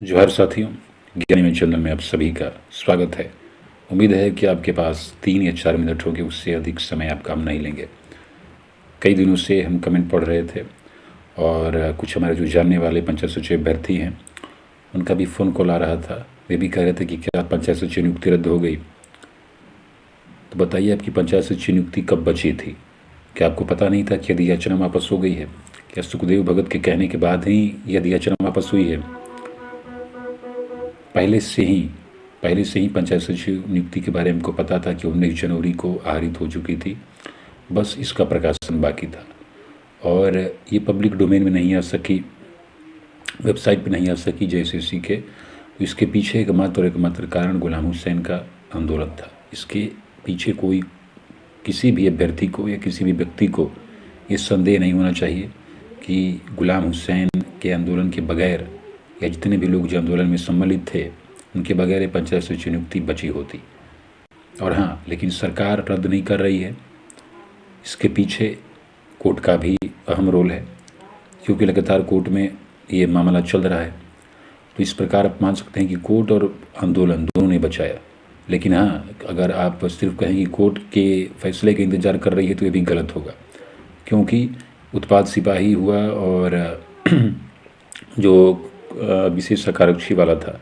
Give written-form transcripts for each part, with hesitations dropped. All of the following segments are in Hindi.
जोहार साथियों, ज्ञानी में चैनल में आप सभी का स्वागत है। उम्मीद है कि आपके पास 3 या 4 मिनट होंगे, उससे अधिक समय आप काम नहीं लेंगे। कई दिनों से हम कमेंट पढ़ रहे थे और कुछ हमारे जो जानने वाले पंचायत सचिव अभ्यर्थी हैं उनका भी फ़ोन कॉल आ रहा था। वे भी कह रहे थे कि क्या पंचायत सचिव नियुक्ति रद्द हो गई। तो बताइए, आपकी पंचायत सचिव नियुक्ति कब बची थी? क्या आपको पता नहीं था कि यदि याचना वापस हो गई है? क्या सुखदेव भगत के कहने के बाद ही यदि याचना वापस हुई है? पहले से ही पंचायत सचिव नियुक्ति के बारे में हमको पता था कि 19 जनवरी को आहरित हो चुकी थी। बस इसका प्रकाशन बाकी था और ये पब्लिक डोमेन में नहीं आ सकी, वेबसाइट पे नहीं आ सकी JSSC के। तो इसके पीछे एकमात्र कारण गुलाम हुसैन का आंदोलन था। इसके पीछे कोई किसी भी अभ्यर्थी को या किसी भी व्यक्ति को ये संदेह नहीं होना चाहिए कि गुलाम हुसैन के आंदोलन के बगैर या जितने भी लोग जो आंदोलन में सम्मिलित थे उनके बगैर पंचायत सचिव नियुक्ति बची होती। और हाँ, लेकिन सरकार रद्द नहीं कर रही है। इसके पीछे कोर्ट का भी अहम रोल है, क्योंकि लगातार कोर्ट में ये मामला चल रहा है। तो इस प्रकार आप मान सकते हैं कि कोर्ट और आंदोलन दोनों ने बचाया। लेकिन हाँ, अगर आप सिर्फ कहें कि कोर्ट के फैसले का इंतज़ार कर रही है तो ये भी गलत होगा, क्योंकि उत्पाद सिपाही हुआ और जो विशेष आरक्षी वाला था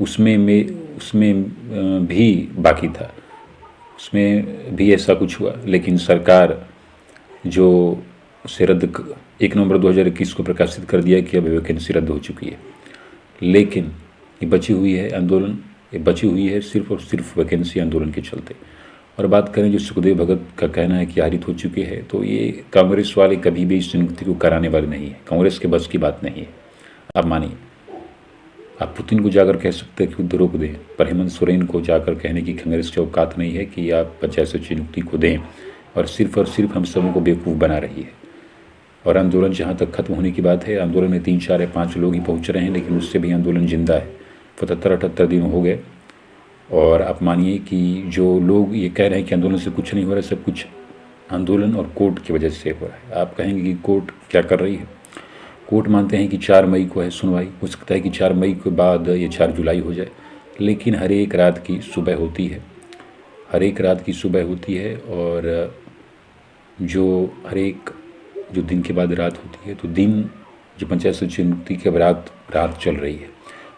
उसमें भी बाकी था, उसमें भी ऐसा कुछ हुआ। लेकिन सरकार जो उसे 1 नवंबर 2021 को प्रकाशित कर दिया कि अब वैकेंसी रद्द हो चुकी है। लेकिन ये बची हुई है आंदोलन, ये बची हुई है सिर्फ और सिर्फ वैकेंसी आंदोलन के चलते। और बात करें जो सुखदेव भगत का कहना है कि आहरित हो चुके हैं, तो ये कांग्रेस वाले कभी भी इस नियुक्ति को कराने वाले नहीं है। कांग्रेस के बस की बात नहीं है। आप मानिए, आप पुतिन को जाकर कह सकते हैं कि युद्ध रोक दें, पर हेमंत सोरेन को जाकर कहने की कांग्रेस की औकात नहीं है कि आप पंचायत सचिव नियुक्ति को दें, और सिर्फ हम सबों को बेवकूफ़ बना रही है। और आंदोलन जहाँ तक खत्म होने की बात है, आंदोलन में 3, 4 या 5 लोग ही पहुँच रहे हैं, लेकिन उससे भी आंदोलन जिंदा है। 75-78 दिन हो गए और आप मानिए कि जो लोग ये कह रहे हैं कि आंदोलन से कुछ नहीं हो रहा है, सब कुछ आंदोलन और कोर्ट की वजह से हो रहा है। आप कहेंगे कि कोर्ट क्या कर रही है? कोर्ट मानते हैं कि 4 मई को है सुनवाई, हो सकता है कि 4 मई के बाद ये 4 जुलाई हो जाए, लेकिन हर एक रात की सुबह होती है, हर एक रात की सुबह होती है। और जो हर एक जो दिन के बाद रात होती है, तो दिन जो पंचायत सचिव नियुक्ति के रात चल रही है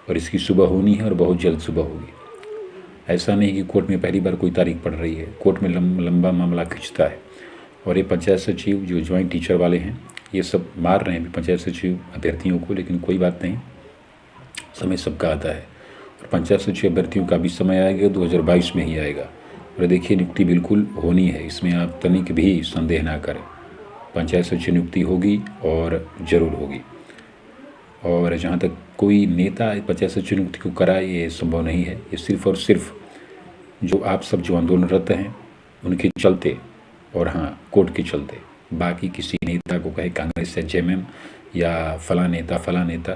और इसकी सुबह होनी है और बहुत जल्द सुबह होगी। ऐसा नहीं कि कोर्ट में पहली बार कोई तारीख पड़ रही है, कोर्ट में लंबा मामला खिंचता है। और ये पंचायत सचिव जो ज्वाइंट टीचर वाले हैं, ये सब मार रहे हैं पंचायत सचिव अभ्यर्थियों को, लेकिन कोई बात नहीं, समय सबका आता है। और पंचायत सचिव अभ्यर्थियों का भी समय आएगा, 2022 में ही आएगा। और देखिए, नियुक्ति बिल्कुल होनी है, इसमें आप तनिक भी संदेह ना करें। पंचायत सचिव नियुक्ति होगी और ज़रूर होगी। और जहाँ तक कोई नेता पंचायत सचिव नियुक्ति को कराए, ये संभव नहीं है। ये सिर्फ और सिर्फ जो आप सब जो आंदोलनरत हैं उनके चलते, और हाँ, कोर्ट के चलते। बाकी किसी नेता को कहे कांग्रेस या JMM या फला नेता,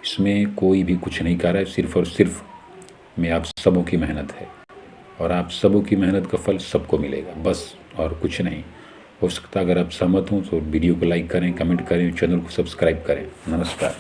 इसमें कोई भी कुछ नहीं कर रहा है। सिर्फ और सिर्फ में आप सबों की मेहनत है, और आप सबों की मेहनत का फल सबको मिलेगा, बस और कुछ नहीं। हो सकता अगर आप सहमत हों तो वीडियो को लाइक करें, कमेंट करें, चैनल को सब्सक्राइब करें। नमस्कार।